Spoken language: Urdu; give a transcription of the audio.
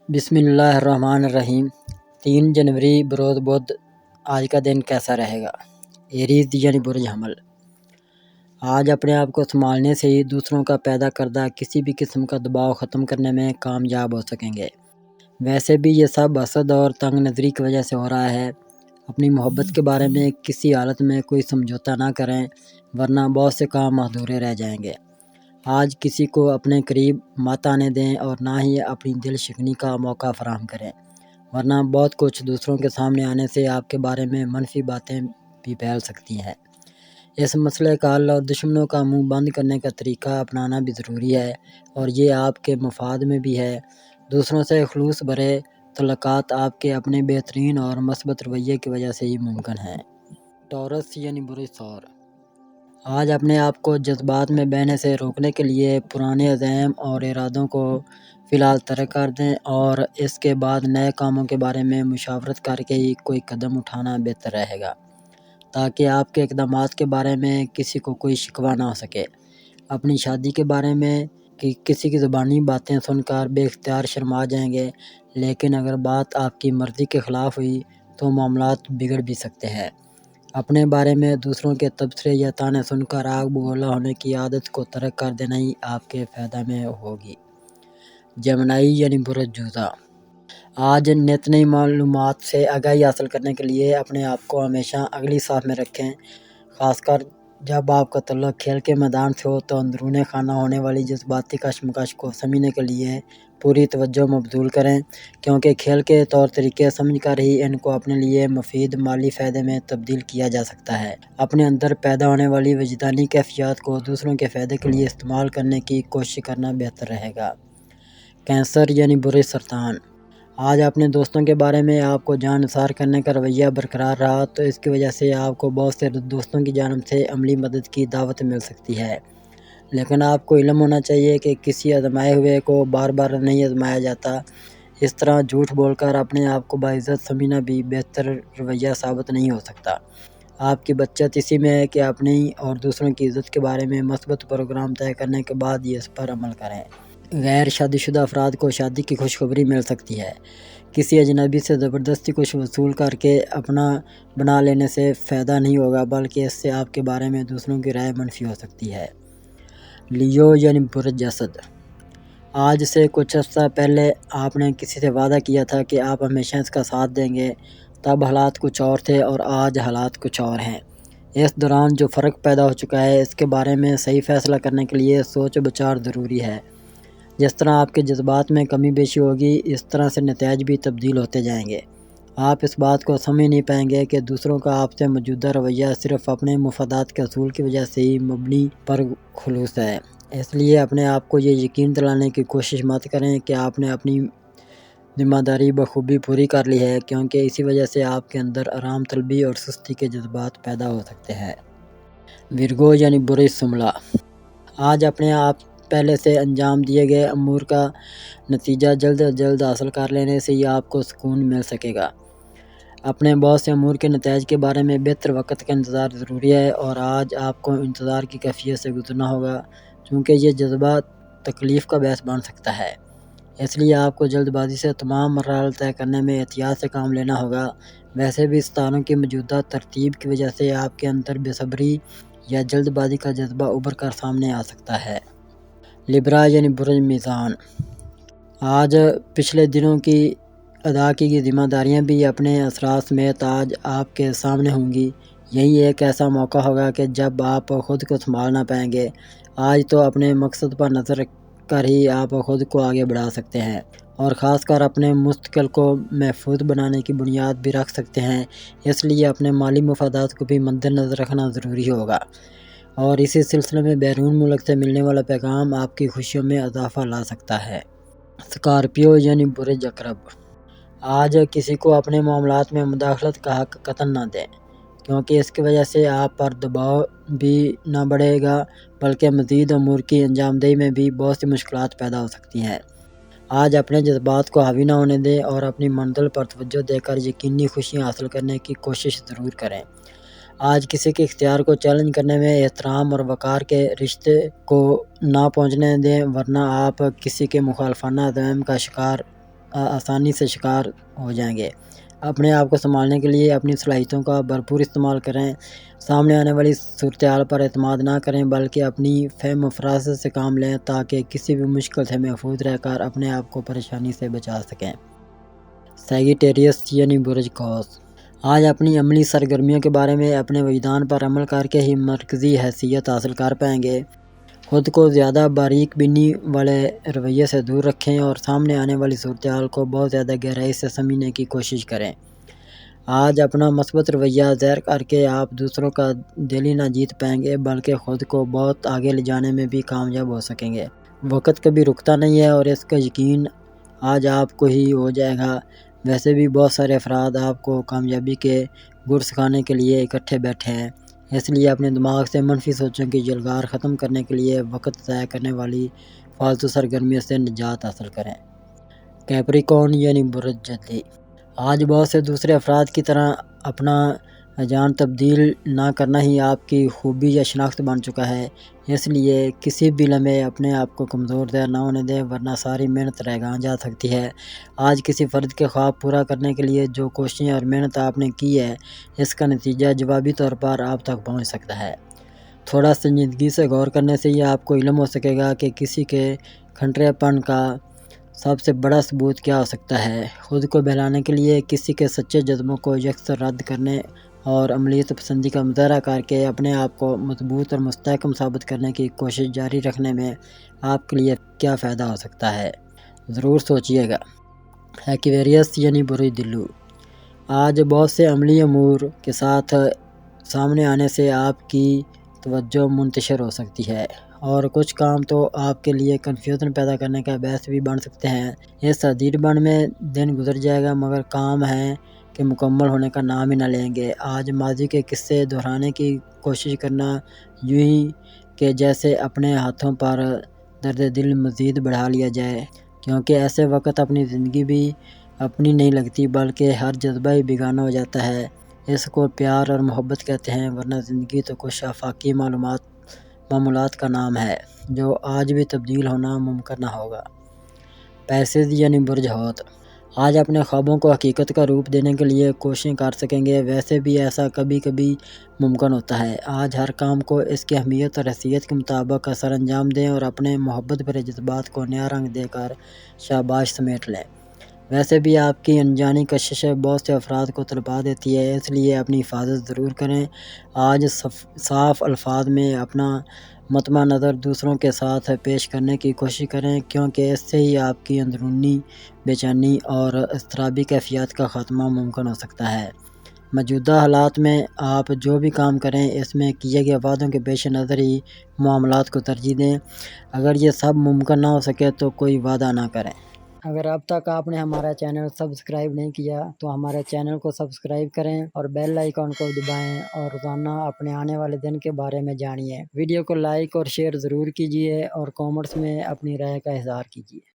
بسم اللہ الرحمن الرحیم۔ 3 جنوری بروز بدھ آج کا دن کیسا رہے گا؟ ایریز یعنی برج حمل۔ آج اپنے آپ کو سنبھالنے سے ہی دوسروں کا پیدا کردہ کسی بھی قسم کا دباؤ ختم کرنے میں کامیاب ہو سکیں گے۔ ویسے بھی یہ سب حسد اور تنگ نظری کی وجہ سے ہو رہا ہے۔ اپنی محبت کے بارے میں کسی حالت میں کوئی سمجھوتا نہ کریں ورنہ بہت سے کام ادھورے رہ جائیں گے۔ آج کسی کو اپنے قریب مت آنے دیں اور نہ ہی اپنی دل شکنی کا موقع فراہم کریں، ورنہ بہت کچھ دوسروں کے سامنے آنے سے آپ کے بارے میں منفی باتیں بھی پھیل سکتی ہیں۔ اس مسئلے کا حل اور دشمنوں کا منہ بند کرنے کا طریقہ اپنانا بھی ضروری ہے اور یہ آپ کے مفاد میں بھی ہے۔ دوسروں سے خلوص بھرے تعلقات آپ کے اپنے بہترین اور مثبت رویے کی وجہ سے ہی ممکن ہیں۔ ٹورس یعنی برج ثور۔ آج اپنے آپ کو جذبات میں بہنے سے روکنے کے لیے پرانے عزائم اور ارادوں کو فی الحال ترک کر دیں اور اس کے بعد نئے کاموں کے بارے میں مشاورت کر کے ہی کوئی قدم اٹھانا بہتر رہے گا، تاکہ آپ کے اقدامات کے بارے میں کسی کو کوئی شکوہ نہ ہو سکے۔ اپنی شادی کے بارے میں کسی کی زبانی باتیں سن کر بے اختیار شرما جائیں گے، لیکن اگر بات آپ کی مرضی کے خلاف ہوئی تو معاملات بگڑ بھی سکتے ہیں۔ اپنے بارے میں دوسروں کے تبصرے یا طعنے سن کر آگ بگولا ہونے کی عادت کو ترک کر دینا ہی آپ کے فائدہ میں ہوگی۔ جیمنائی یعنی برج جوزا۔ آج نت نئی معلومات سے آگاہی حاصل کرنے کے لیے اپنے آپ کو ہمیشہ اگلی صف میں رکھیں، خاص کر جب آپ کا تعلق کھیل کے میدان سے ہو تو اندرون خانہ ہونے والی جذباتی کشمکش کو سمجھنے کے لیے پوری توجہ مبذول کریں، کیونکہ کھیل کے طور طریقے سمجھ کر ہی ان کو اپنے لیے مفید مالی فائدے میں تبدیل کیا جا سکتا ہے۔ اپنے اندر پیدا ہونے والی وجدانی کیفیات کو دوسروں کے فائدے کے لیے استعمال کرنے کی کوشش کرنا بہتر رہے گا۔ کینسر یعنی برج سرطان۔ آج اپنے دوستوں کے بارے میں آپ کو جان نثار کرنے کا رویہ برقرار رہا تو اس کی وجہ سے آپ کو بہت سے دوستوں کی جانب سے عملی مدد کی دعوت مل سکتی ہے، لیکن آپ کو علم ہونا چاہیے کہ کسی آزمائے ہوئے کو بار بار نہیں آزمایا جاتا۔ اس طرح جھوٹ بول کر اپنے آپ کو باعزت سمجھنا بھی بہتر رویہ ثابت نہیں ہو سکتا۔ آپ کی بچت اسی میں ہے کہ اپنی اور دوسروں کی عزت کے بارے میں مثبت پروگرام طے کرنے کے بعد ہی اس پر عمل کریں۔ غیر شادی شدہ افراد کو شادی کی خوشخبری مل سکتی ہے۔ کسی اجنبی سے زبردستی کچھ وصول کر کے اپنا بنا لینے سے فائدہ نہیں ہوگا، بلکہ اس سے آپ کے بارے میں دوسروں کی رائے منفی ہو سکتی ہے۔ لیو یعنی برج اسد۔ آج سے کچھ عرصہ پہلے آپ نے کسی سے وعدہ کیا تھا کہ آپ ہمیشہ اس کا ساتھ دیں گے، تب حالات کچھ اور تھے اور آج حالات کچھ اور ہیں۔ اس دوران جو فرق پیدا ہو چکا ہے اس کے بارے میں صحیح فیصلہ کرنے کے لیے سوچ و بچار ضروری ہے۔ جس طرح آپ کے جذبات میں کمی بیشی ہوگی اس طرح سے نتائج بھی تبدیل ہوتے جائیں گے۔ آپ اس بات کو سمجھ نہیں پائیں گے کہ دوسروں کا آپ سے موجودہ رویہ صرف اپنے مفادات کے اصول کی وجہ سے ہی مبنی پر خلوص ہے۔ اس لیے اپنے آپ کو یہ یقین دلانے کی کوشش مت کریں کہ آپ نے اپنی ذمہ داری بخوبی پوری کر لی ہے، کیونکہ اسی وجہ سے آپ کے اندر آرام طلبی اور سستی کے جذبات پیدا ہو سکتے ہیں۔ ورگو یعنی برج سنبلا۔ آج اپنے آپ پہلے سے انجام دیے گئے امور کا نتیجہ جلد از جلد حاصل کر لینے سے ہی آپ کو سکون مل سکے گا۔ اپنے بہت سے امور کے نتائج کے بارے میں بہتر وقت کا انتظار ضروری ہے اور آج آپ کو انتظار کی کیفیت سے گزرنا ہوگا، چونکہ یہ جذبہ تکلیف کا باعث بن سکتا ہے۔ اس لیے آپ کو جلد بازی سے تمام مراحل طے کرنے میں احتیاط سے کام لینا ہوگا۔ ویسے بھی ستاروں کی موجودہ ترتیب کی وجہ سے آپ کے اندر بے صبری یا جلد بازی کا جذبہ ابھر کر سامنے آ سکتا ہے۔ لبرا یعنی برج میزان۔ آج پچھلے دنوں کی ادا کی گئی ذمہ داریاں بھی اپنے اثرات سمیت آج آپ کے سامنے ہوں گی۔ یہی ایک ایسا موقع ہوگا کہ جب آپ خود کو سنبھال نہ پائیں گے۔ آج تو اپنے مقصد پر نظر رکھ کر ہی آپ خود کو آگے بڑھا سکتے ہیں اور خاص کر اپنے مستقبل کو محفوظ بنانے کی بنیاد بھی رکھ سکتے ہیں۔ اس لیے اپنے مالی مفادات کو بھی مد نظر رکھنا ضروری ہوگا اور اسی سلسلے میں بیرون ملک سے ملنے والا پیغام آپ کی خوشیوں میں اضافہ لا سکتا ہے۔ اسکارپیو یعنی برج عقرب۔ آج کسی کو اپنے معاملات میں مداخلت کا حق قطعاً نہ دیں، کیونکہ اس کی وجہ سے آپ پر دباؤ بھی نہ بڑھے گا بلکہ مزید امور کی انجام دہی میں بھی بہت سی مشکلات پیدا ہو سکتی ہیں۔ آج اپنے جذبات کو حاوی نہ ہونے دیں اور اپنی منزل پر توجہ دے کر یقینی خوشیاں حاصل کرنے کی کوشش ضرور کریں۔ آج کسی کے اختیار کو چیلنج کرنے میں احترام اور وقار کے رشتے کو نہ پہنچنے دیں، ورنہ آپ کسی کے مخالفانہ عزائم کا شکار آسانی سے شکار ہو جائیں گے۔ اپنے آپ کو سنبھالنے کے لیے اپنی صلاحیتوں کا بھرپور استعمال کریں۔ سامنے آنے والی صورتحال پر اعتماد نہ کریں بلکہ اپنی فہم و فراست سے کام لیں تاکہ کسی بھی مشکل سے محفوظ رہ کر اپنے آپ کو پریشانی سے بچا سکیں۔ سیگیٹیریس یعنی برج قوس، آج اپنی عملی سرگرمیوں کے بارے میں اپنے وجدان پر عمل کر کے ہی مرکزی حیثیت حاصل کر پائیں گے۔ خود کو زیادہ باریک بینی والے رویے سے دور رکھیں اور سامنے آنے والی صورتحال کو بہت زیادہ گہرائی سے سمجھنے کی کوشش کریں۔ آج اپنا مثبت رویہ ظاہر کر کے آپ دوسروں کا دل ہی نہ جیت پائیں گے بلکہ خود کو بہت آگے لے جانے میں بھی کامیاب ہو سکیں گے۔ وقت کبھی رکتا نہیں ہے اور اس کا یقین آج آپ کو ہی ہو جائے گا۔ ویسے بھی بہت سارے افراد آپ کو کامیابی کے گر سکھانے کے لیے اکٹھے بیٹھے ہیں، اس لیے اپنے دماغ سے منفی سوچوں کی جلگار ختم کرنے کے لیے وقت ضائع کرنے والی فالتو سرگرمیوں سے نجات حاصل کریں۔ کیپریکارن یعنی برج جدی، آج بہت سے دوسرے افراد کی طرح اپنا رجحان تبدیل نہ کرنا ہی آپ کی خوبی یا شناخت بن چکا ہے، اس لیے کسی بھی لمحے اپنے آپ کو کمزور نہ ہونے دیں ورنہ ساری محنت رہگاں جا سکتی ہے۔ آج کسی فرد کے خواب پورا کرنے کے لیے جو کوششیں اور محنت آپ نے کی ہے اس کا نتیجہ جوابی طور پر آپ تک پہنچ سکتا ہے۔ تھوڑا سنجیدگی سے غور کرنے سے ہی آپ کو علم ہو سکے گا کہ کسی کے کھنٹرے پن کا سب سے بڑا ثبوت کیا ہو سکتا ہے۔ خود کو بہلانے کے لیے کسی کے سچے جذبوں کو یکسر رد کرنے اور عملیات پسندی کا مظاہرہ کر کے اپنے آپ کو مضبوط اور مستحکم ثابت کرنے کی کوشش جاری رکھنے میں آپ کے لیے کیا فائدہ ہو سکتا ہے، ضرور سوچیے گا۔ ایکویریس یعنی برج دلو، آج بہت سے عملی امور کے ساتھ سامنے آنے سے آپ کی توجہ منتشر ہو سکتی ہے اور کچھ کام تو آپ کے لیے کنفیوژن پیدا کرنے کا باعث بھی بن سکتے ہیں۔ اس تردید بن میں دن گزر جائے گا مگر کام ہیں کہ مکمل ہونے کا نام ہی نہ لیں گے۔ آج ماضی کے قصے دہرانے کی کوشش کرنا یوں ہی کہ جیسے اپنے ہاتھوں پر درد دل مزید بڑھا لیا جائے، کیونکہ ایسے وقت اپنی زندگی بھی اپنی نہیں لگتی بلکہ ہر جذبہ ہی بیگانہ ہو جاتا ہے۔ اس کو پیار اور محبت کہتے ہیں ورنہ زندگی تو کچھ آفاقی معمولات کا نام ہے جو آج بھی تبدیل ہونا ممکن نہ ہوگا۔ پیسز یعنی برج حوت، آج اپنے خوابوں کو حقیقت کا روپ دینے کے لیے کوششیں کر سکیں گے، ویسے بھی ایسا کبھی کبھی ممکن ہوتا ہے۔ آج ہر کام کو اس کی اہمیت اور حیثیت کے مطابق سر انجام دیں اور اپنے محبت بھرے جذبات کو نیا رنگ دے کر شاباش سمیٹ لیں۔ ویسے بھی آپ کی انجانی کشش بہت سے افراد کو تڑپا دیتی ہے، اس لیے اپنی حفاظت ضرور کریں۔ آج صاف الفاظ میں اپنا مطمع نظر دوسروں کے ساتھ پیش کرنے کی کوشش کریں کیونکہ اس سے ہی آپ کی اندرونی بے چینی اور اضطرابی کیفیات کا خاتمہ ممکن ہو سکتا ہے۔ موجودہ حالات میں آپ جو بھی کام کریں اس میں کیے گئے وعدوں کے پیش نظر ہی معاملات کو ترجیح دیں۔ اگر یہ سب ممکن نہ ہو سکے تو کوئی وعدہ نہ کریں۔ اگر اب تک آپ نے ہمارا چینل سبسکرائب نہیں کیا تو ہمارے چینل کو سبسکرائب کریں اور بیل آئیکن کو دبائیں اور روزانہ اپنے آنے والے دن کے بارے میں جانیے۔ ویڈیو کو لائک اور شیئر ضرور کیجیے اور کامنٹس میں اپنی رائے کا اظہار کیجیے۔